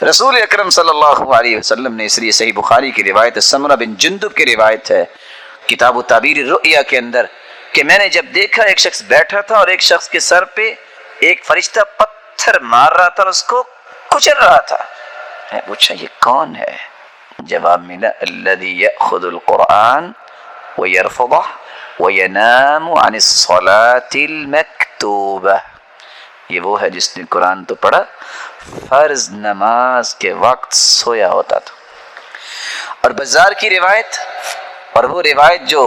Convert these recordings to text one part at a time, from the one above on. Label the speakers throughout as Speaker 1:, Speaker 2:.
Speaker 1: رسول اکرم صلی اللہ علیہ وسلم نے، اس لیے صحیح بخاری کی روایت سمرہ بن جندب کی روایت ہے کتاب و تعبیر الرؤیا کے اندر، کہ میں نے جب دیکھا ایک شخص بیٹھا تھا اور ایک شخص کے سر پہ ایک فرشتہ پتھر مار رہا تھا اور اس کو کچل رہا تھا۔ میں پوچھا یہ کون ہے؟ جواب ملا الذی یأخذ القرآن ویرفضہ وینام عن الصلاة المکتوبہ، یہ وہ ہے جس نے قرآن تو پڑھا، فرض نماز کے وقت سویا ہوتا تھا۔ اور بزار کی روایت، اور وہ روایت جو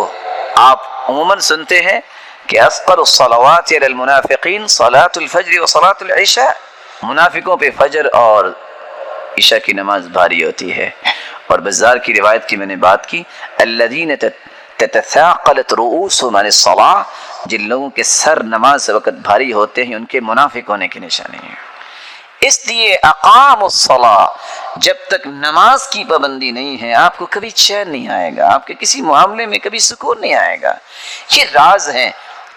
Speaker 1: آپ عموماً سنتے ہیں کہ اثقل الصلوات علی المنافقین صلاۃ الفجر و صلاۃ العشاء، منافقوں پہ فجر اور عشاء کی نماز بھاری ہوتی ہے۔ اور بزار کی روایت کی میں نے بات کی، الذین تتثاقلت رؤوسهم عن الصلاۃ، جن لوگوں کے سر نماز سے وقت بھاری ہوتے ہیں ان کے منافق ہونے کی نشانی ہے۔ اس لیے اقام الصلاۃ، جب تک نماز کی پابندی نہیں ہے آپ کو کبھی چین نہیں آئے گا، آپ کے کسی معاملے میں کبھی سکون نہیں آئے گا۔ یہ راز ہیں۔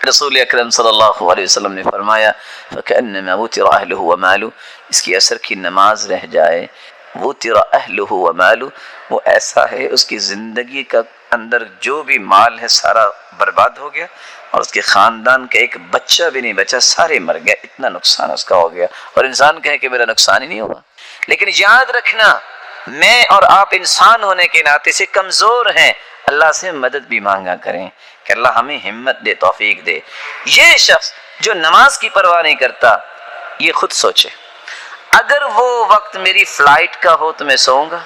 Speaker 1: رسول اکرم صلی اللہ علیہ وسلم نے فرمایا فَكَأَنَّمَا وُتِرَ أَهْلُهُ وَمَالُهُ، اس کی اثر کی نماز رہ جائے، وُتِرَ أَهْلُهُ وَمَالُهُ، وہ ایسا ہے اس کی زندگی کا اندر جو بھی مال ہے سارا برباد ہو گیا، اور اس کے خاندان کا ایک بچہ بھی نہیں بچا، سارے مر گئے، اتنا نقصان اس کا ہو گیا۔ اور انسان کہے کہ میرا نقصان ہی نہیں ہوگا، لیکن یاد رکھنا میں اور آپ انسان ہونے کے ناطے سے کمزور ہیں، اللہ سے مدد بھی مانگا کریں کہ اللہ ہمیں ہمت دے، توفیق دے۔ یہ شخص جو نماز کی پرواہ نہیں کرتا، یہ خود سوچے اگر وہ وقت میری فلائٹ کا ہو تو میں سوؤں گا؟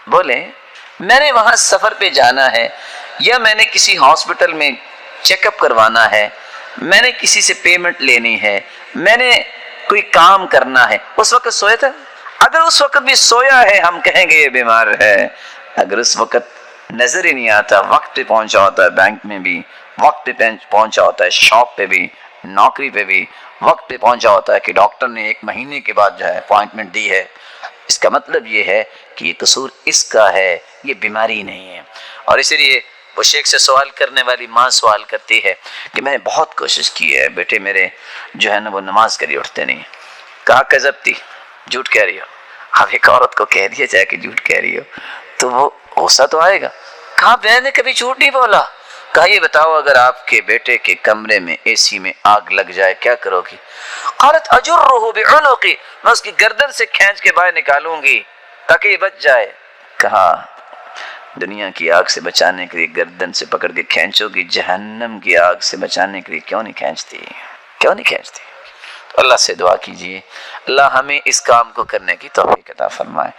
Speaker 1: بولیں میں نے وہاں سفر پہ جانا ہے، یا میں نے کسی ہاسپٹل میں چیک اپ کروانا ہے، میں نے کسی سے پیمنٹ لینی ہے، میں نے کوئی کام کرنا ہے، اس وقت سویا تھا؟ اگر اس وقت بھی سویا ہے ہم کہیں گے یہ بیمار ہے۔ اگر اس وقت نظر ہی نہیں آتا، وقت پہ پہنچا ہوتا ہے، بینک میں بھی وقت پہ پہنچا ہوتا ہے، شاپ پہ بھی، نوکری پہ بھی وقت پہ پہنچا ہوتا ہے کہ ڈاکٹر نے 1 مہینے کے بعد جو ہے اپوائنٹمنٹ دی ہے، اس کا مطلب یہ ہے کہ یہ قصور اس کا ہے، یہ بیماری نہیں ہے۔ اور اسی لیے وہ شیخ سے سوال کرنے والی ماں سوال کرتی ہے کہ میں نے بہت کوشش کی ہے، بیٹے میرے جو ہے نا وہ نماز کے لیے اٹھتے نہیں۔ کہا کذب تھی، جھوٹ کہہ رہی ہو۔ اب ایک عورت کو کہہ دیا جائے کہ جھوٹ کہہ رہی ہو تو وہ غصہ تو آئے گا۔ کہا میں نے کبھی جھوٹ نہیں بولا۔ کہا یہ بتاؤ اگر آپ کے بیٹے کے کمرے میں اے سی میں آگ لگ جائے کیا کرو گی؟ قالت اجرہ بعنقی، میں اس کی گردن سے کھینچ کے باہر نکالوں گی تاکہ یہ بچ جائے۔ کہا دنیا کی آگ سے بچانے کے لیے گردن سے پکڑ کے کھینچو گی، جہنم کی آگ سے بچانے کے لیے کیوں نہیں کھینچتی؟ کیوں نہیں کھینچتی؟ تو اللہ سے دعا کیجیے اللہ ہمیں اس کام کو کرنے کی توفیق عطا فرمائے۔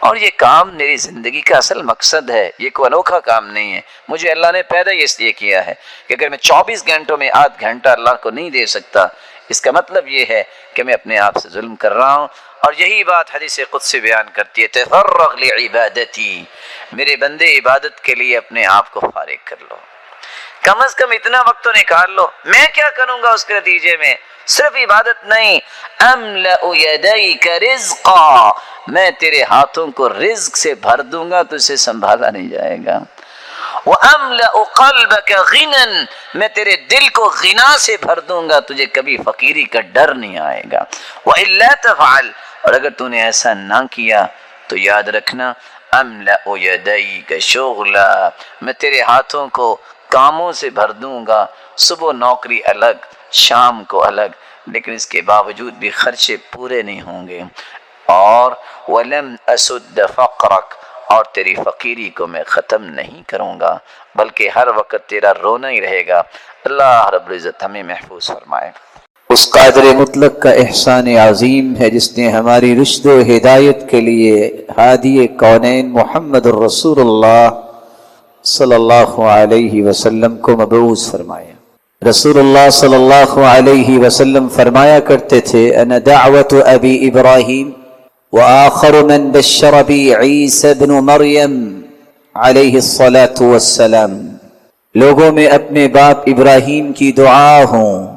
Speaker 1: اور یہ کام میری زندگی کا اصل مقصد ہے، یہ کوئی انوکھا کام نہیں ہے۔ مجھے اللہ نے پیدا ہی اس لیے کیا ہے کہ اگر میں 24 گھنٹوں میں آدھ گھنٹہ اللہ کو نہیں دے سکتا، اس کا مطلب یہ ہے کہ میں اپنے آپ سے ظلم کر رہا ہوں۔ اور یہی بات حدیث قدسی بیان کرتی ہے تفرغ لعبادتی، میرے بندے عبادت کے لیے اپنے آپ کو فارغ کر لو، کم از کم اتنا وقت تو نکال لو۔ میں کیا کروں گا اس کے نتیجے میں؟ صرف عبادت نہیں، املأ یدیک رزقا، میں تیرے ہاتھوں کو رزق سے بھر دوں گا تو اسے سنبھالا نہیں جائے گا۔ وَأَمْلَأُ قَلْبَكَ غِنًا، میں تیرے دل کو غنا سے بھر دوں گا، تجھے کبھی فقیری کا ڈر نہیں آئے گا۔ وَإِلَّا تَفْعَلْ، اور اگر تو نے ایسا نہ کیا تو یاد رکھنا أَمْلَأُ يَدَيْكَ شُغْلًا، میں تیرے ہاتھوں کو کاموں سے بھر دوں گا، صبح نوکری الگ شام کو الگ، لیکن اس کے باوجود بھی خرچے پورے نہیں ہوں گے۔ اور وَلَمْ أَسُدَّ فَقْرَكَ، اور تیری فقیری کو میں ختم نہیں کروں گا، بلکہ ہر وقت تیرا رونا ہی رہے گا۔ اللہ رب العزت ہمیں محفوظ فرمائے۔
Speaker 2: اس قادر مطلق کا احسان عظیم ہے جس نے ہماری رشد و ہدایت کے لیے ہادی کونین محمد الرسول اللہ صلی اللہ علیہ وسلم کو مبعوث فرمایا۔ رسول اللہ صلی اللہ علیہ وسلم فرمایا کرتے تھے انا دعوت ابی ابراہیم وآخر من بشر بی عیسی بن مریم علیہ الصلاة والسلام، لوگوں میں اپنے باپ ابراہیم کی دعا ہوں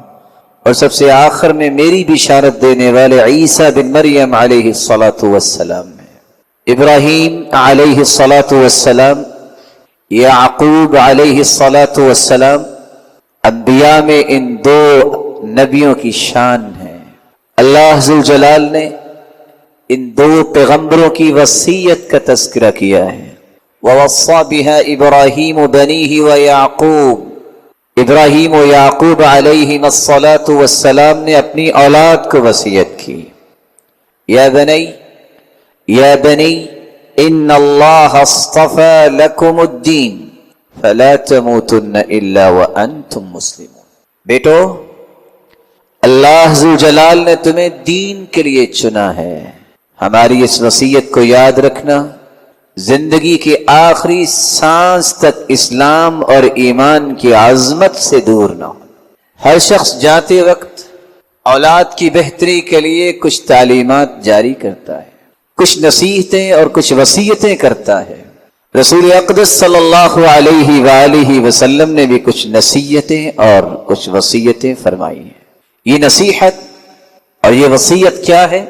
Speaker 2: اور سب سے آخر میں میری بشارت دینے والے عیسیٰ بن مریم علیہ الصلاة والسلام ہے۔ ابراہیم علیہ الصلاة والسلام، یعقوب علیہ الصلاة والسلام، انبیاء میں ان دو نبیوں کی شان ہے۔ اللہ ذوالجلال نے ان دو پیغمبروں کی وصیت کا تذکرہ کیا ہے۔ وَوَصَّى بِهَا إِبْرَاهِيمُ بَنِيهِ وَيَعْقُوبُ، ابراہیم و یعقوب علیہم الصلاۃ والسلام نے اپنی اولاد کو وصیت کی، یا بنی ان اللہ اصطفى لکم الدین فلا تموتن الا وانتم مسلمون۔ بیٹو، اللہ ذو جلال نے تمہیں دین کے لیے چنا ہے۔ ہماری اس وصیت کو یاد رکھنا، زندگی کے آخری سانس تک اسلام اور ایمان کی عظمت سے دور نہ ہو۔ ہر شخص جاتے وقت اولاد کی بہتری کے لیے کچھ تعلیمات جاری کرتا ہے، کچھ نصیحتیں اور کچھ وصیتیں کرتا ہے۔ رسول اقدس صلی اللہ علیہ وآلہ وسلم نے بھی کچھ نصیحتیں اور کچھ وصیتیں فرمائی ہیں۔ یہ نصیحت اور یہ وصیت کیا ہے،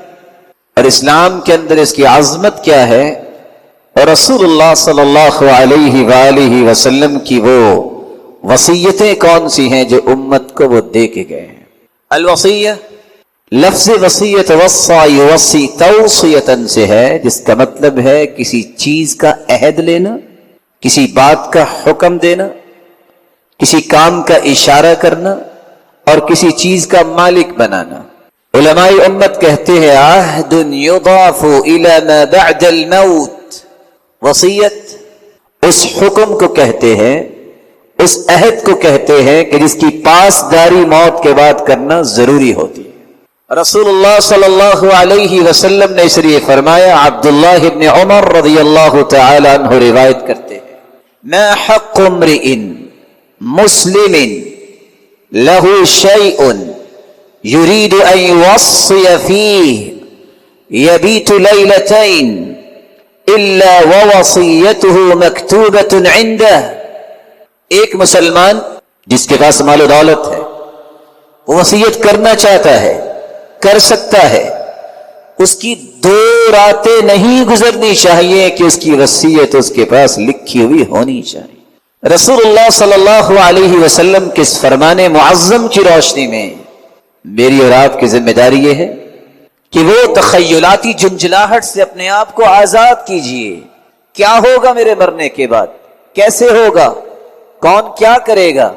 Speaker 2: اور اسلام کے اندر اس کی عظمت کیا ہے، اور رسول اللہ صلی اللہ علیہ وآلہ وسلم کی وہ وصیتیں کون سی ہیں جو امت کو وہ دے کے گئے ہیں۔ الوصیہ، لفظ وصیت وصا یوصی توصیتاً سے ہے، جس کا مطلب ہے کسی چیز کا عہد لینا، کسی بات کا حکم دینا، کسی کام کا اشارہ کرنا اور کسی چیز کا مالک بنانا۔ علماء امت کہتے ہیں عہد یضاف الی ما بعد الموت، وصیت اس حکم کو کہتے ہیں، اس عہد کو کہتے ہیں کہ جس کی پاسداری موت کے بعد کرنا ضروری ہوتی ہے۔ رسول اللہ صلی اللہ علیہ وسلم نے اس لیے فرمایا، عبداللہ ابن عمر رضی اللہ تعالی عنہ روایت کرتے ہیں، ما حق امرئ مسلم له شيء يريد ان يوصي فيه يبيت ليلتين الا ووصيته مكتوبة عنده۔ ایک مسلمان جس کے پاس مال و دولت ہے، وہ وصیت کرنا چاہتا ہے، کر سکتا ہے، اس کی 2 راتیں نہیں گزرنی چاہیے کہ اس کی وصیت اس کے پاس لکھی ہوئی ہونی چاہیے۔ رسول اللہ صلی اللہ علیہ وسلم کے اس فرمان معظم کی روشنی میں میری اور آپ کی ذمہ داری یہ ہے کہ وہ تخیلاتی جنجلاہٹ سے اپنے آپ کو آزاد کیجئے۔ کیا ہوگا میرے مرنے کے بعد، کیسے ہوگا، کون کیا کرے گا،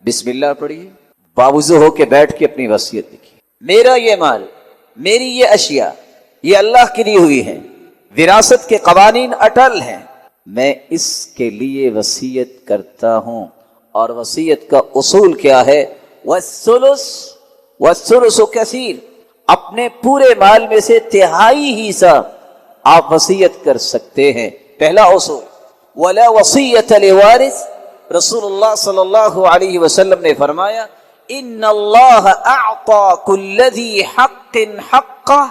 Speaker 2: بسم اللہ پڑھیے، باوضو ہو کے بیٹھ کے اپنی وصیت لکھیے۔ میرا یہ مال، میری یہ اشیاء، یہ اللہ کی دی ہوئی ہے، وراثت کے قوانین اٹل ہیں، میں اس کے لیے وصیت کرتا ہوں۔ اور وصیت کا اصول کیا ہے، والثلث کثیر، اپنے پورے مال میں سے 1/3 حصہ آپ وصیت کر سکتے ہیں۔ پہلا اصول، ولا وصیت لوارث، رسول اللہ صلی اللہ علیہ وسلم نے فرمایا، ان اللہ اعطى كل ذی حق حقہ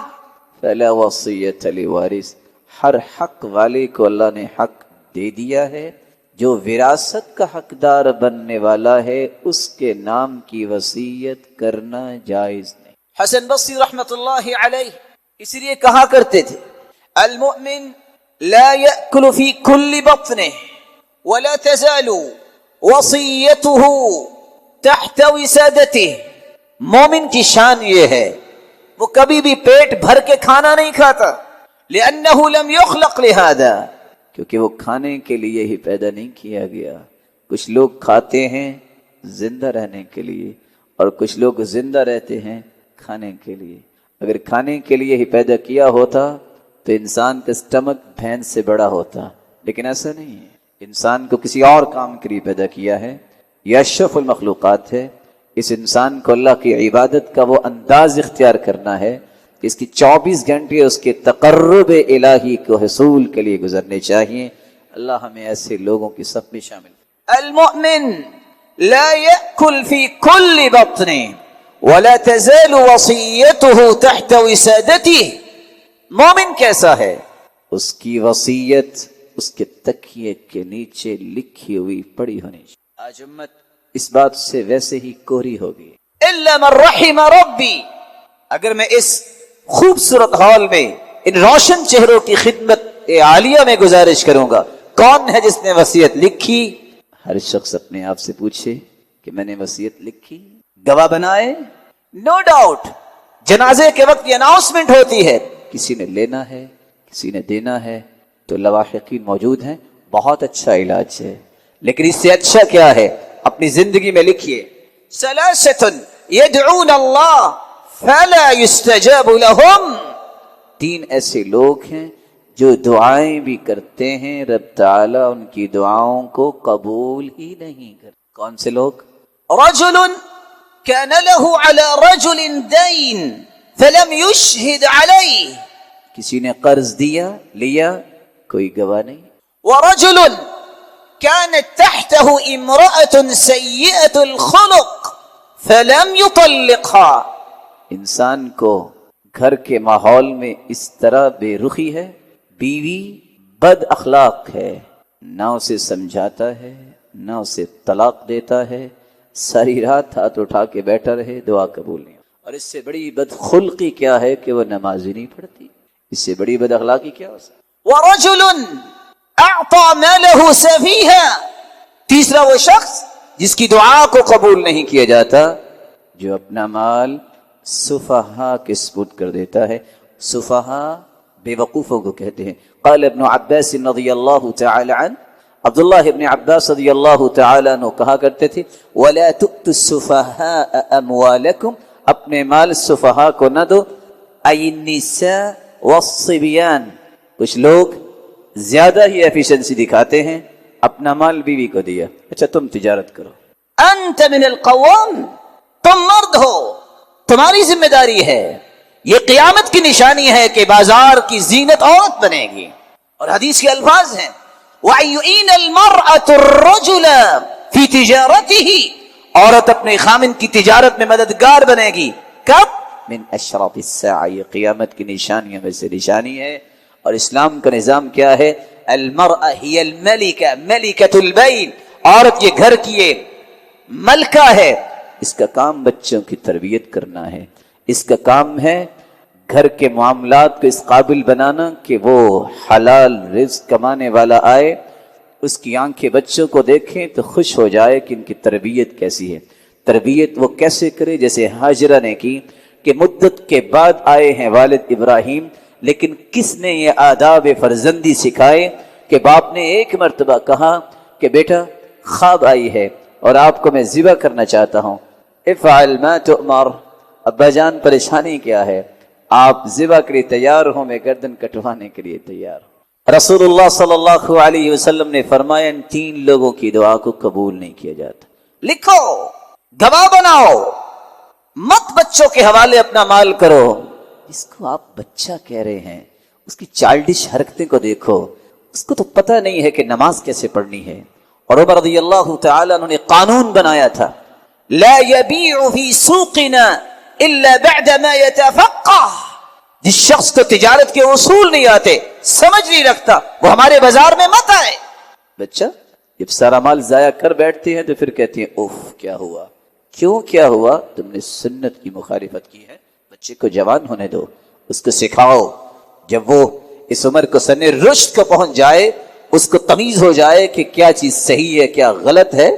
Speaker 2: فلا وصیت لوارث، ہر حق والے کو اللہ نے حق دے دیا ہے، جو وراثت کا حقدار بننے والا ہے اس کے نام کی وصیت کرنا جائز نہیں۔ حسن بصری رحمت اللہ علیہ اس لیے کہا کرتے تھے، المؤمن لا يأكل في كل بطنه ولا تزال وصیته تحت وسادته۔ مومن کی شان یہ ہے، وہ کبھی بھی پیٹ بھر کے کھانا نہیں کھاتا، لأنه لم يخلق لهذا، کیونکہ وہ کھانے کے لیے ہی پیدا نہیں کیا گیا۔ کچھ لوگ کھاتے ہیں زندہ رہنے کے لیے، اور کچھ لوگ زندہ رہتے ہیں کھانے کے لیے۔ اگر کھانے کے لیے ہی پیدا کیا ہوتا تو انسان کا سٹمک بھینس سے بڑا ہوتا، لیکن ایسا نہیں ہے، انسان کو کسی اور کام کے لیے پیدا کیا ہے، یہ اشرف المخلوقات ہے۔ اس انسان کو اللہ کی عبادت کا وہ انداز اختیار کرنا ہے، اس کی 24 گھنٹے اس کے تقرب الہی کو حصول کے لیے گزرنے چاہیے۔ اللہ ہمیں ایسے لوگوں کی صف میں شامل۔ المؤمن لا يأكل في كل بطن ولا تزال وصيته تحت وسادته۔ مومن کیسا ہے، اس کی وصیت اس کے تکیے کے نیچے لکھی ہوئی پڑی ہونی چاہیے۔ آج امت اس بات سے ویسے ہی کوری ہوگی۔ الا من رحم ربی، اگر میں اس خوبصورت ہال میں ان روشن چہروں کی خدمت عالیہ میں گزارش کروں گا، کون ہے جس نے وصیت لکھی؟ ہر شخص اپنے آپ سے پوچھے کہ میں نے وصیت لکھی، گواہ بنائے۔ نو ڈاؤٹ جنازے کے وقت یہ اناؤنسمنٹ ہوتی ہے، کسی نے لینا ہے کسی نے دینا ہے تو لواحقین موجود ہیں، بہت اچھا علاج ہے، لیکن اس سے اچھا کیا ہے؟ اپنی زندگی میں لکھیے ثلاثۃ يدعون اللہ فلا يستجاب لهم، 3 ایسے لوگ ہیں جو دعائیں بھی کرتے ہیں، رب تعالی ان کی دعاؤں کو قبول ہی نہیں کرتے۔ کون سے لوگ؟ رجل كان له على رجل دين فلم يشهد عليه، کسی نے قرض لیا کوئی گواہ نہیں۔ ورجل كانت تحته امرأة سيئة الخلق فلم يطلقها، انسان کو گھر کے ماحول میں اس طرح بے رخی ہے، بیوی بد اخلاق ہے، نہ اسے سمجھاتا ہے نہ اسے طلاق دیتا ہے، ساری رات ہاتھ اٹھا کے بیٹھا رہے، دعا قبول نہیں۔ اور اس سے بڑی بدخلقی کیا ہے کہ وہ نماز ہی نہیں پڑھتی، اس سے بڑی بد اخلاقی کیا ہو سکتی؟ ورجل اعطى ماله سفيها، تیسرا وہ شخص جس کی دعا کو قبول نہیں کیا جاتا، جو اپنا مال سفہا کے سپرد کر دیتا ہے۔ سفہا بے وقوفوں کو کہتے ہیں۔ قال ابن عباس رضی اللہ تعالی عنہ، عبداللہ ابن عباس رضی اللہ تعالی عنہ کہا کرتے تھے وَلَا تُؤْتُوا السُّفَهَاءَ أَمْوَالَكُمْ، اپنے مال سفہا کو نہ دو، أَيِ النِّسَاء وَالصِّبْيَانِ، کچھ لوگ زیادہ ہی ایفیشنسی دکھاتے ہیں، اپنا مال بیوی کو دیا، اچھا تم تجارت کرو، انت من القوام، تم مرد ہو، تمہاری ذمہ داری ہے۔ یہ قیامت کی نشانی ہے کہ بازار کی زینت عورت بنے گی، اور حدیث کے الفاظ ہیں وَأَن يُعِينَ الْمَرْأَةُ الرَّجُلَ فِي تِجَارَتِهِ، عورت اپنے خامن کی تجارت میں مددگار بنے گی، کب؟ من اشراط الساعہ، یہ قیامت کی نشانیوں میں سے نشانی ہے۔ اور اسلام کا نظام کیا ہے؟ المرأة ہی الملکہ، ملکۃ البین، عورت یہ گھر کی یہ ملکہ ہے، اس کا کام بچوں کی تربیت کرنا ہے، اس کا کام ہے گھر کے معاملات کو اس قابل بنانا کہ وہ حلال رزق کمانے والا آئے، اس کی آنکھیں بچوں کو دیکھیں تو خوش ہو جائے کہ ان کی تربیت کیسی ہے۔ تربیت وہ کیسے کرے جیسے ہاجرہ نے کی کہ مدت کے بعد آئے ہیں والد ابراہیم، لیکن کس نے یہ آداب فرزندی سکھائے کہ باپ نے ایک مرتبہ کہا کہ بیٹا خواب آئی ہے اور آپ کو میں ذبح کرنا چاہتا ہوں، افعل ما تؤمر، ابا جان پریشانی کیا ہے؟ آپ ذبح کے لیے تیار ہو، میں گردن کٹوانے کے لیے تیار ہوں۔ رسول اللہ صلی اللہ علیہ وسلم نے فرمایا ان 3 لوگوں کی دعا کو قبول نہیں کیا جاتا۔ لکھو، گواہ بناؤ، مت بچوں کے حوالے اپنا مال کرو۔ جس کو آپ بچہ کہہ رہے ہیں اس کی چائلڈش حرکتیں کو دیکھو، اس کو تو پتہ نہیں ہے کہ نماز کیسے پڑھنی ہے۔ اور عمر رضی اللہ تعالی عنہ نے قانون بنایا تھا لا يبيع في سوقنا الا بعد ما يتفقه، جس شخص کو تجارت کے اصول نہیں آتے، سمجھ نہیں رکھتا، وہ ہمارے بازار میں مت آئے۔ بچہ جب سارا مال ضائع کر بیٹھتے ہیں تو پھر کہتے ہیں اوف کیا ہوا؟ کیوں کیا ہوا؟ تم نے سنت کی مخالفت کی ہے۔ بچے کو جوان ہونے دو، اس کو سکھاؤ، جب وہ اس عمر کو سن رشد کو پہنچ جائے، اس کو تمیز ہو جائے کہ کیا چیز صحیح ہے کیا غلط ہے،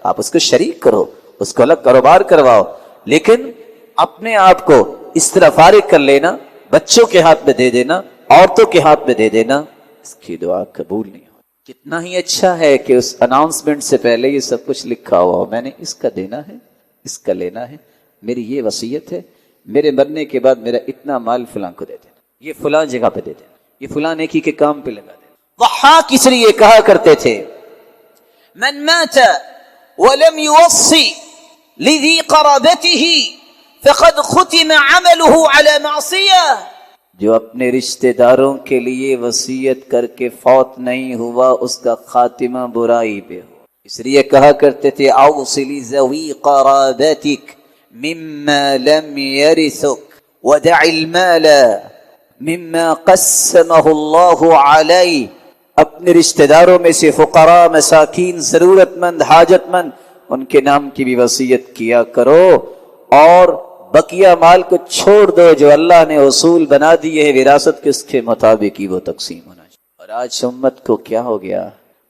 Speaker 2: آپ اس کو شریک کرو، اس کو الگ کاروبار کرواؤ۔ لیکن اپنے آپ کو اس طرح فارغ کر لینا، بچوں کے ہاتھ میں دے دینا، عورتوں کے ہاتھ میں دے دینا، اس کی دعا قبول نہیں ہو۔ کتنا ہی اچھا ہے کہ اس اناؤنسمنٹ سے پہلے یہ سب کچھ لکھا ہوا ہو، میں نے اس کا دینا ہے، اس کا لینا ہے، میری یہ وصیت ہے، میرے مرنے کے بعد میرا اتنا مال فلاں کو دے دینا، یہ فلاں جگہ پہ دے دینا، یہ فلاں نیکی کے کام پہ لگا دینا۔ ضحاک اس لیے کہا کرتے تھے من مات ولم يوصي لذي قرابته فقد ختم عمله على معصية، جو اپنے رشتہ داروں کے لیے وصیت کر کے فوت نہیں ہوا اس کا خاتمہ برائی پہ ہو۔ اس لیے کہا کرتے تھے اوصل ذوی قرابتک مما لم يرثك ودع المال مما قسمه الله علیہ، اپنے رشتہ داروں میں سے فقراء، مساکین، ضرورت مند، حاجت مند، ان کے نام کی بھی وصیت کیا کرو، اور بقیہ مال کو چھوڑ دو جو اللہ نے اصول بنا دیے ہیں وراثت کے، اس کے مطابق ہی وہ تقسیم ہونا چاہیے۔ اور آج امت کو کیا ہو گیا؟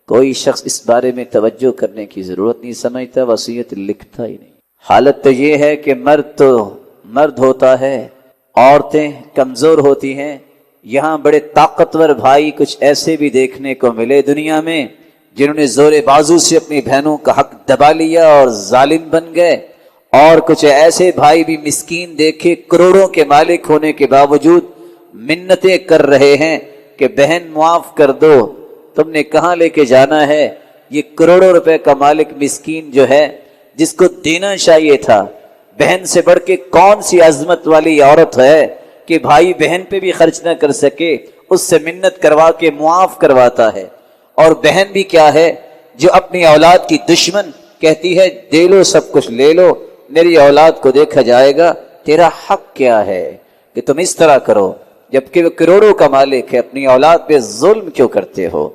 Speaker 2: کوئی شخص اس بارے میں توجہ کرنے کی ضرورت نہیں سمجھتا، وصیت لکھتا ہی نہیں۔ حالت تو یہ ہے کہ مرد تو مرد ہوتا ہے، عورتیں کمزور ہوتی ہیں، یہاں بڑے طاقتور بھائی کچھ ایسے بھی دیکھنے کو ملے دنیا میں جنہوں نے زور بازو سے اپنی بہنوں کا حق دبا لیا اور ظالم بن گئے، اور کچھ ایسے بھائی بھی مسکین دیکھے کروڑوں کے مالک ہونے کے باوجود منتیں کر رہے ہیں کہ بہن معاف کر دو، تم نے کہاں لے کے جانا ہے؟ یہ کروڑوں روپے کا مالک مسکین جو ہے، جس کو دینا چاہیے تھا، بہن سے بڑھ کے کون سی عظمت والی عورت ہے کہ بھائی بہن پہ بھی خرچ نہ کر سکے، اس سے منت کروا کے معاف کرواتا ہے۔ اور بہن بھی کیا ہے جو اپنی اولاد کی دشمن کہتی ہے دے لو سب کچھ لے لو، میری اولاد کو دیکھا جائے گا، تیرا حق کیا ہے کہ تم اس طرح کرو، جبکہ وہ کروڑوں کا مالک ہے، اپنی اولاد پہ ظلم کیوں کرتے ہو؟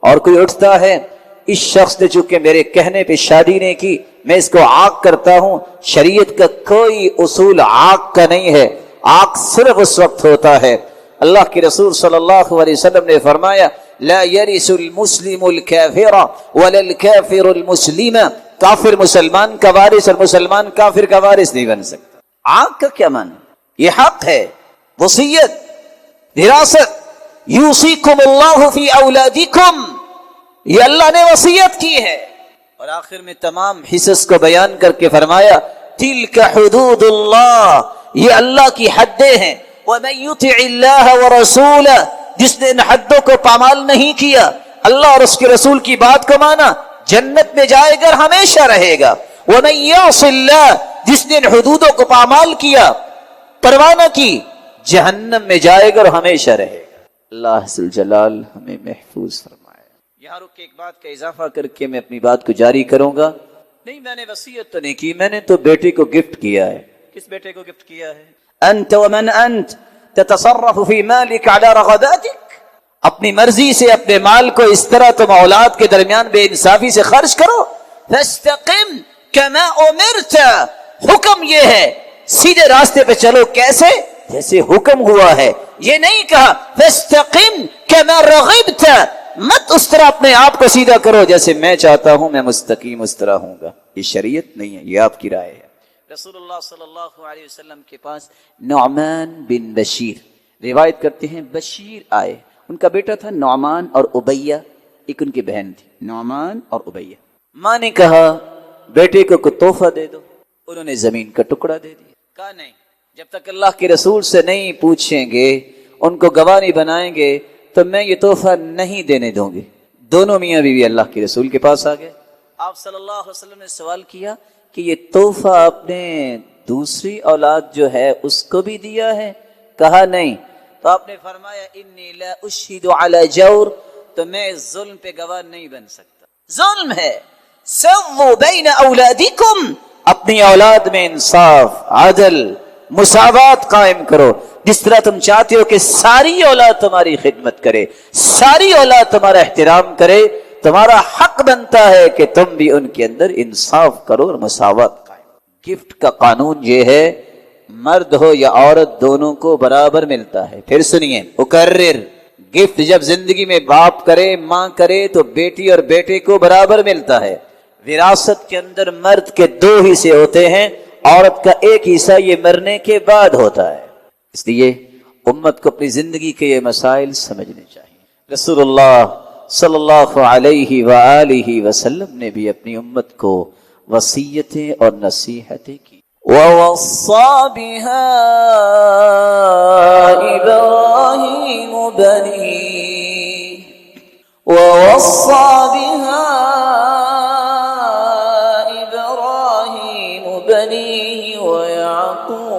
Speaker 2: اور کوئی اٹھتا ہے اس شخص نے چونکہ میرے کہنے پہ شادی نہیں کی، میں اس کو عاق کرتا ہوں۔ شریعت کا کوئی اصول عاق کا نہیں ہے، عاق صرف اس وقت ہوتا ہے، اللہ کے رسول صلی اللہ علیہ وسلم نے فرمایا لا يرث المسلم الكافر ولا الكافر المسلم، کافر مسلمان کا وارث اور مسلمان کافر کا وارث نہیں بن سکتا۔ عاق کا کیا معنی؟ یہ حق ہے، وصیت، وراثت، یوصیکم اللہ فی اولادکم، یہ اللہ نے وصیت کی ہے۔ اور آخر میں تمام حصص کو بیان کر کے فرمایا تلک حدود اللہ، یہ اللہ کی حدیں ہیں۔ وَمَن يُطِعِ اللَّهَ وَرَسُولَهُ، جس نے ان حدوں کو پامال نہیں کیا، اللہ اور اس کے رسول کی بات کو مانا، جنت میں جائے گا، ہمیشہ رہے گا۔ وَمَن يَعْصِ اللَّهَ، جس نے ان حدودوں کو پامال کیا، پرواہ نہ کی، جہنم میں جائے گا اور ہمیشہ رہے گا۔ اللہ ذوالجلال ہمیں محفوظ فرمائے۔ یہاں رک کے ایک بات کا اضافہ کر کے میں اپنی بات کو جاری کروں گا۔ نہیں، میں نے وصیت تو نہیں کی، میں نے تو بیٹے کو گفٹ کیا ہے۔ کس بیٹے کو گفٹ کیا ہے؟ انت ومن انت تتصرف فی مالک علی رغباتک، اپنی مرضی سے اپنے مال کو اس طرح تم اولاد کے درمیان بے انصافی سے خرچ کرو۔ فاستقم کما امرت، حکم یہ ہے سیدھے راستے پہ چلو، کیسے؟ جیسے حکم ہوا ہے۔ یہ نہیں کہا فاستقم کما رغبت، مت اس طرح اپنے آپ کو سیدھا کرو جیسے میں چاہتا ہوں میں مستقیم اس طرح ہوں گا، یہ شریعت نہیں ہے، یہ آپ کی رائے ہے۔ رسول اللہ صلی اللہ علیہ وسلم کے پاس نعمان بن بشیر، روایت کرتے ہیں بشیر آئے، ان کا بیٹا تھا نعمان اور عبیہ، ایک ان کی بہن تھی نعمان اور عبیہ۔ ماں نے کہا بیٹے کو کوئی تحفہ دے دو، انہوں نے زمین کا ٹکڑا دے دیا۔ کہا نہیں، جب تک اللہ کے رسول سے نہیں پوچھیں گے، ان کو گواہ نہیں بنائیں گے تو میں یہ تحفہ نہیں دینے دوں گی۔ دونوں میاں بیوی اللہ کے رسول کے پاس آ گئے۔ آپ صلی اللہ علیہ وسلم نے سوال کیا کہ یہ تحفہ آپ نے دوسری اولاد جو ہے اس کو بھی دیا ہے؟ کہا نہیں۔ تو آپ نے فرمایا انی لا اشہد علی جور، تو میں ظلم پہ گواہ نہیں بن سکتا، ظلم ہے۔ سووا بین اولادکم، اپنی اولاد میں انصاف، عدل، مساوات قائم کرو۔ جس طرح تم چاہتے ہو کہ ساری اولاد تمہاری خدمت کرے، ساری اولاد تمہارا احترام کرے، تمہارا حق بنتا ہے کہ تم بھی ان کے اندر انصاف کرو اور مساوات قائم۔ گفٹ کا قانون یہ ہے مرد ہو یا عورت دونوں کو برابر ملتا ہے۔ پھر سنیے، اکرر، گفٹ جب زندگی میں باپ کرے ماں کرے تو بیٹی اور بیٹے کو برابر ملتا ہے۔ وراثت کے اندر مرد کے 2 حصے ہوتے ہیں، عورت کا 1 حصہ یہ مرنے کے بعد ہوتا ہے۔ اس لیے امت کو اپنی زندگی کے یہ مسائل سمجھنے چاہیے۔ رسول اللہ صلی اللہ علیہ وآلہ وسلم نے بھی اپنی امت کو وصیتیں اور نصیحتیں کی۔ وَوَصَّى بِهَا إِبْرَاهِيمُ بَنِيهِ وَوَصَّى بِهَا إِبْرَاهِيمُ بَنِيهِ وَيَعْقُوبُ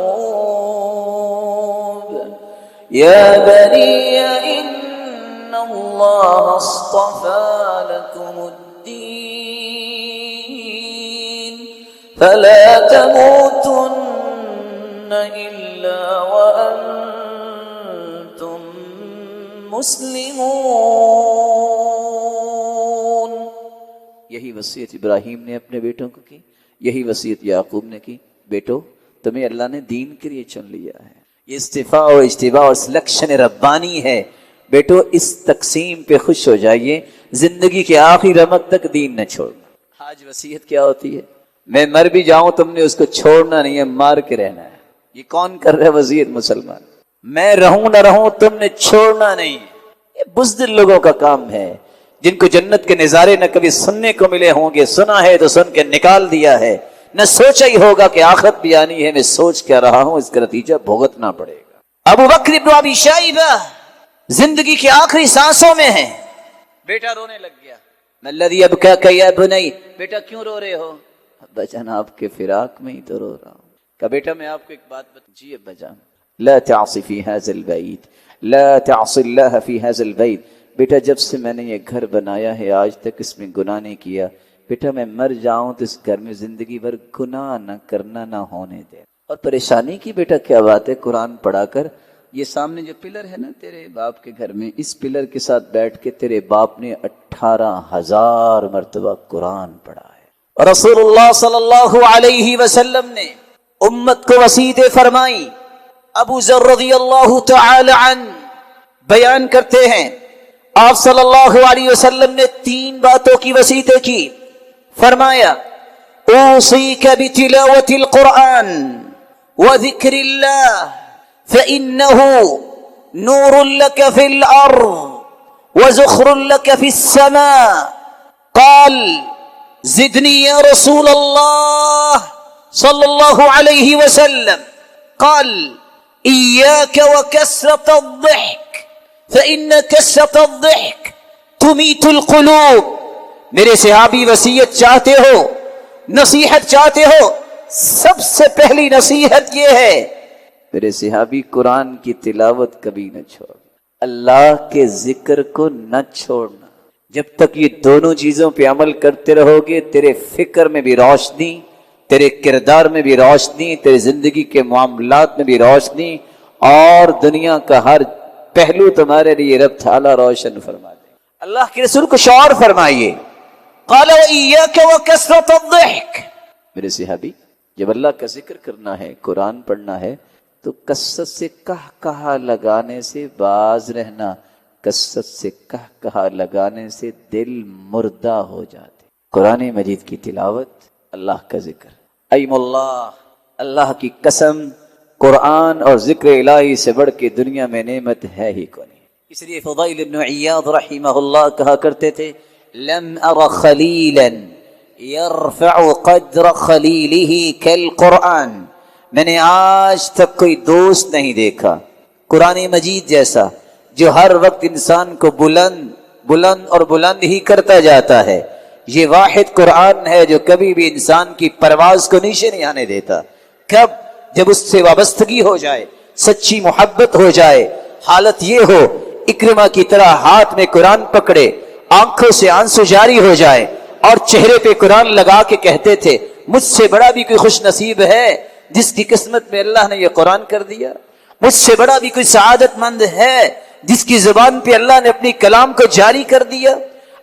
Speaker 2: يَا بَنِيَّ إِنَّ اللَّهَ اصْطَفَى لَكُمُ الدِّينَ فَلَا تَمُوتُنَّ إِلَّا وَأَنْتُمْ مسلمون۔ یہی وصیت ابراہیم نے اپنے بیٹوں کو کی، یہی وصیت یعقوب نے کی۔ بیٹو، تمہیں اللہ نے دین کے لیے چن لیا ہے، یہ استفاء و اجتباء اور سلیکشن ربانی ہے۔ بیٹو اس تقسیم پہ خوش ہو جائیے، زندگی کے آخری رمق تک دین نہ چھوڑنا۔ آج وصیت کیا ہوتی ہے؟ میں مر بھی جاؤں تم نے اس کو چھوڑنا نہیں ہے، مار کے رہنا ہے۔ یہ کون کر رہا ہے وصیت؟ مسلمان۔ میں رہوں نہ رہوں تم نے چھوڑنا نہیں. یہ بزدل لوگوں کا کام ہے جن کو جنت کے نظارے نہ کبھی سننے کو ملے ہوں گے، سنا ہے تو سن کے نکال دیا ہے، نہ سوچا ہی ہوگا کہ آخرت بھی آنی ہے. میں سوچ کیا رہا ہوں، اس کا نتیجہ بھگتنا پڑے گا. ابو بکر ابن ابی شیبہ زندگی کے آخری سانسوں میں ہیں. بیٹا رونے لگ گیا. الذی ابکاک یا بنی، بیٹا کیوں رو رہے ہو؟ ابا جان آپ کے فراق میں ہی تو رو رہا ہوں. کہا بیٹا میں آپ کو ایک بات جی ابا جان، لا تعص فی هذا البیت، لا تعص اللہ فی هذا البیت. بیٹا جب سے میں نے یہ گھر بنایا ہے آج تک اس میں گناہ نہیں کیا. بیٹا میں مر جاؤں تو اس گھر میں زندگی بھر گناہ نہ کرنا، نہ ہونے دے. اور پریشانی کی بیٹا کیا بات ہے، قرآن پڑھا کر. یہ سامنے جو پلر ہے نا تیرے باپ کے گھر میں، اس پلر کے ساتھ بیٹھ کے تیرے باپ نے 18,000 مرتبہ قرآن پڑھا ہے. اور رسول اللہ صلی اللہ علیہ وسلم نے امت کو وصیتیں فرمائی. ابو ذر رضی اللہ تعالی عنہ بیان کرتے ہیں آپ صلی اللہ علیہ وسلم نے 3 باتوں کی وصیتیں کی. فرمایا اوصیک بتلاوت القرآن وذکر اللہ فإنه نور لك في الأرض وزخر لك في السماء. قال زدني يا رسول الله صلى الله عليه وسلم. قال إياك وكثرة الضحك فإن كثرة الضحك تميت القلوب. میرے صحابی وصیت چاہتے ہو، نصیحت چاہتے ہو، سب سے پہلی نصیحت یہ ہے میرے صحابی قرآن کی تلاوت کبھی نہ چھوڑ، اللہ کے ذکر کو نہ چھوڑنا. جب تک یہ دونوں چیزوں پہ عمل کرتے رہو گے تیرے فکر میں بھی روشنی، تیرے کردار میں بھی روشنی، تیرے زندگی کے معاملات میں بھی روشنی، اور دنیا کا ہر پہلو تمہارے لیے رب تعالیٰ روشن فرما دے. اللہ کے رسول کو شعار فرمائیے قال وإياك وكثرة الضحك. میرے صحابی جب اللہ کا ذکر کرنا ہے، قرآن پڑھنا ہے تو کثرت سے کہا لگانے سے باز رہنا. کثرت سے کہا لگانے سے دل مردہ ہو جاتے. قرآن مجید کی تلاوت، اللہ کا ذکر. ایم اللہ، اللہ کی قسم قرآن اور ذکر الہی سے بڑھ کے دنیا میں نعمت ہے ہی کوئی. اس لیے فضیل بن عیاض رحمہ اللہ کہا کرتے تھے لم ار خلیلا یرفع قدر خلیلہ کالقرآن. میں نے آج تک کوئی دوست نہیں دیکھا قرآن مجید جیسا جو ہر وقت انسان کو بلند اور بلند ہی کرتا جاتا ہے. یہ واحد قرآن ہے جو کبھی بھی انسان کی پرواز کو نیچے نہیں آنے دیتا. کب؟ جب اس سے وابستگی ہو جائے، سچی محبت ہو جائے. حالت یہ ہو اکرمہ کی طرح ہاتھ میں قرآن پکڑے، آنکھوں سے آنسو جاری ہو جائے اور چہرے پہ قرآن لگا کے کہتے تھے مجھ سے بڑا بھی کوئی خوش نصیب ہے جس کی قسمت میں اللہ نے یہ قرآن کر دیا. مجھ سے بڑا بھی کوئی سعادت مند ہے جس کی زبان پہ اللہ نے اپنی کلام کو جاری کر دیا.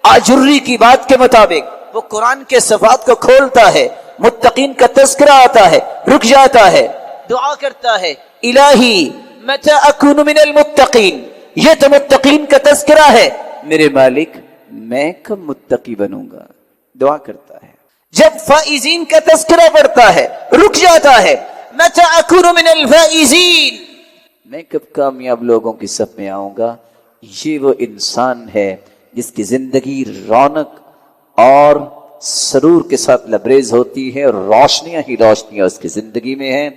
Speaker 2: آجری کی بات کے مطابق وہ قرآن کے صفات کو کھولتا ہے، متقین کا تذکرہ آتا ہے، رک جاتا ہے، دعا کرتا ہے الہی متی اکون من المتقین. یہ تو متقین کا تذکرہ ہے، میرے مالک میں کب متقی بنوں گا. دعا کرتا ہے. جب فائزین کا تذکرہ پڑتا ہے رک جاتا ہے متی اکون من الفائزین، میں کب کامیاب لوگوں کی صف میں آؤں گا. یہ وہ انسان ہے جس کی زندگی رونق اور سرور کے ساتھ لبریز ہوتی ہے اور روشنیاں ہی روشنیاں اس کی زندگی میں ہیں.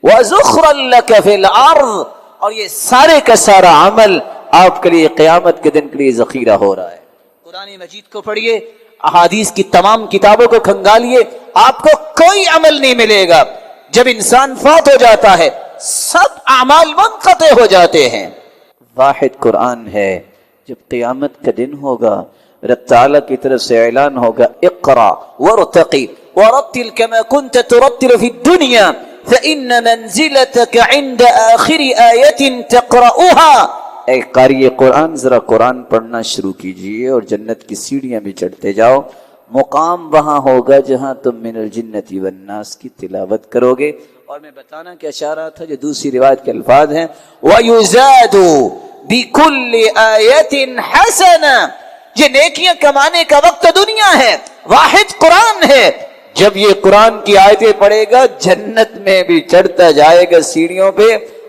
Speaker 2: وَذُخْرًا لَكَ فِي الْأَرْضِ، اور یہ سارے کا سارا عمل آپ کے لیے قیامت کے دن کے لیے ذخیرہ ہو رہا ہے. قرآن مجید کو پڑھیے، احادیث کی تمام کتابوں کو کھنگالیے، آپ کو کوئی عمل نہیں ملے گا. جب انسان فوت ہو جاتا ہے سب اعمال منقطع ہو جاتے ہیں. واحد قرآن ہے. جب قیامت کا دن ہوگا رب تعالیٰ کی طرف سے اعلان ہوگا اقرا وارتقی ورتل كما كنت ترتل في الدنيا فإن منزلتك عند آخر آية تقرأها. اے قاری قرآن ذرا قرآن پڑھنا شروع کیجئے اور جنت کی سیڑھیاں بھی چڑھتے جاؤ. مقام وہاں ہوگا جہاں تم من الجنت والناس کی تلاوت کرو گے. اور میں بتانا کیا چاہ رہا تھا جو دوسری روایت کے الفاظ ہیں وَيُزَادُ بِكُلِّ آیَةٍ حَسَنًا. یہ نیکیاں کمانے کا وقت دنیا ہے، واحد قرآن ہے. جب یہ قرآن کی آیتیں پڑھے گا جنت میں بھی چڑھتا جائے گا سیڑھیوں پہ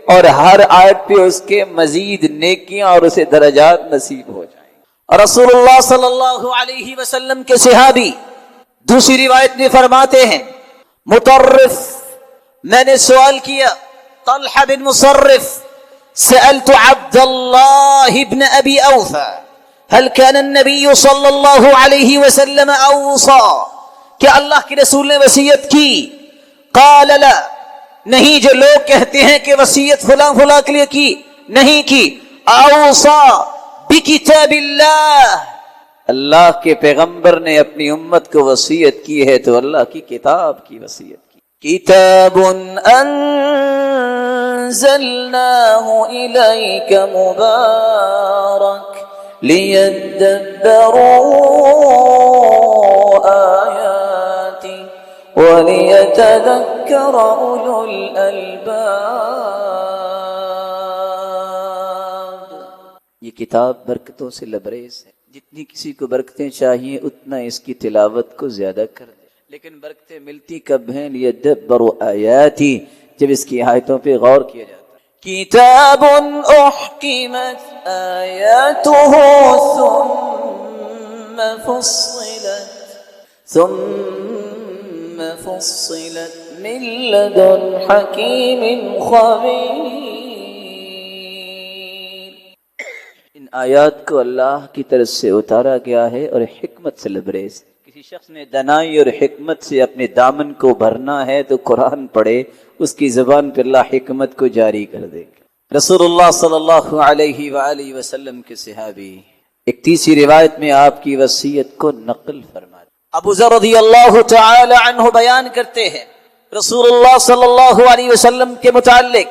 Speaker 2: اور ہر آیت پہ اس کے مزید نیکیاں اور اسے درجات نصیب ہو جائیں۔ اور رسول اللہ صلی اللہ علیہ وسلم کے صحابی دوسری روایت میں فرماتے ہیں، مطرف، میں نے سوال کیا، طلحہ بن مصرف، سألت عبد الله بن أبي أوفى هل كان النبي صلى الله عليه وسلم أوصى، کیا اللہ کے رسول نے وصیت کی؟ قال لا، نہیں جو لوگ کہتے ہیں کہ وصیت فلاں فلاں کے لیے کی، نہیں کی۔ اوصى بکتاب اللہ، اللہ کے پیغمبر نے اپنی امت کو وصیت کی ہے تو اللہ کی کتاب کی وصیت کی۔ کتاب انزلناه الیک مبارک لیدبروا آیاتی ولیتذکر اولو الالباب۔ یہ کتاب برکتوں سے لبریز ہے، جتنی کسی کو برکتیں چاہیے اتنا اس کی تلاوت کو زیادہ کر دے، لیکن برکتیں ملتی کب ہیں؟ لیدبروا آیاتی، جب اس کی آیتوں پہ غور کیا جاتا ہے۔ کتاب احکمت آیاتہ ثم فصلت من لدن حکیم خبیر۔ ان آیات کو اللہ کی طرف سے اتارا گیا ہے اور حکمت سے لبریز۔ کسی شخص نے دانائی اور حکمت سے اپنے دامن کو بھرنا ہے تو قرآن پڑھے، اس کی زبان پہ اللہ حکمت کو جاری کر دے گا۔ رسول اللہ صلی اللہ علیہ وآلہ وسلم کے صحابی ایک تیسری روایت میں آپ کی وصیت کو نقل فرماتے، ابو ذر رضی اللہ تعالی عنہ بیان کرتے ہیں، رسول اللہ صلی اللہ علیہ وسلم کے متعلق،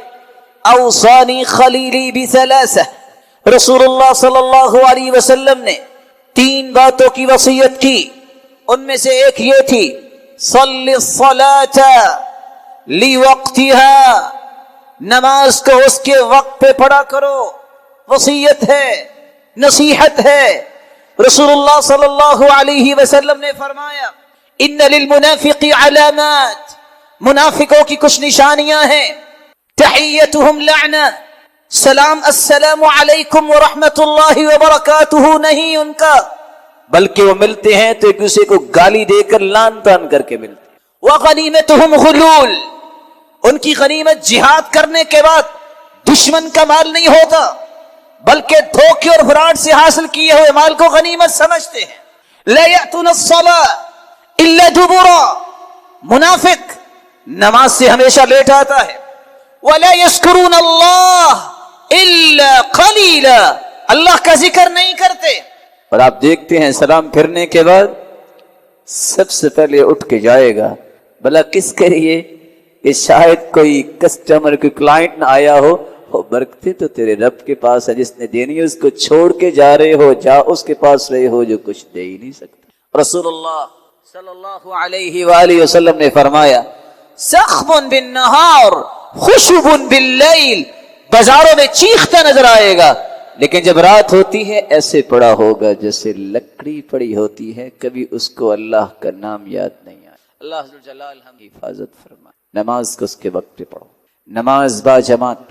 Speaker 2: اوصانی خلیلی بثلاثہ، رسول اللہ صلی اللہ علیہ وسلم نے 3 باتوں کی وصیت کی، ان میں سے ایک یہ تھی، صلی الصلاۃ لوقتها، نماز کو اس کے وقت پہ پڑھا کرو، وصیت ہے، نصیحت ہے۔ رسول اللہ صلی اللہ علیہ وسلم نے فرمایا، ان للمنافق علامات، منافقوں کی کچھ نشانیاں ہیں، تحیتہم لعنہ، سلام السلام علیکم ورحمۃ اللہ وبرکاتہ نہیں ان کا، بلکہ وہ ملتے ہیں تو ایک دوسرے کو گالی دے کر لان تان کر کے ملتے ہیں۔ وغنیمتہم غلول، ان کی غنیمت جہاد کرنے کے بعد دشمن کا مال نہیں ہوتا، بلکہ دھوکے اور فراڈ سے حاصل کیے ہوئے مال کو غنیمت سمجھتے ہیں۔ لا یأتون الصلاۃ الا دبرا، منافق نماز سے ہمیشہ لیٹ آتا ہے۔ ولا یذکرون اللہ الا قلیلا، اللہ کا ذکر نہیں کرتے۔ اور آپ دیکھتے ہیں سلام پھرنے کے بعد سب سے پہلے اٹھ کے جائے گا، بھلا کس کے لیے؟ کہ شاید کوئی کسٹمر، کوئی کلائنٹ نہ آیا ہو، برکتیں تو تیرے رب کے پاس ہے، جس نے دینی ہے اس کو چھوڑ کے جا رہے ہو، جا اس کے پاس رہے ہو جو کچھ دے ہی نہیں سکتا۔ رسول اللہ صلی اللہ علیہ وآلہ وسلم نے فرمایا، سخب بالنہار خشب باللیل، بازاروں میں چیختا نظر آئے گا، لیکن جب رات ہوتی ہے ایسے پڑا ہوگا جیسے لکڑی پڑی ہوتی ہے، کبھی اس کو اللہ کا نام یاد نہیں آیا۔ اللہ ذوالجلال ہم کی حفاظت فرمائے۔ نماز کو اس کے وقت پہ پڑھو، نماز با جماعت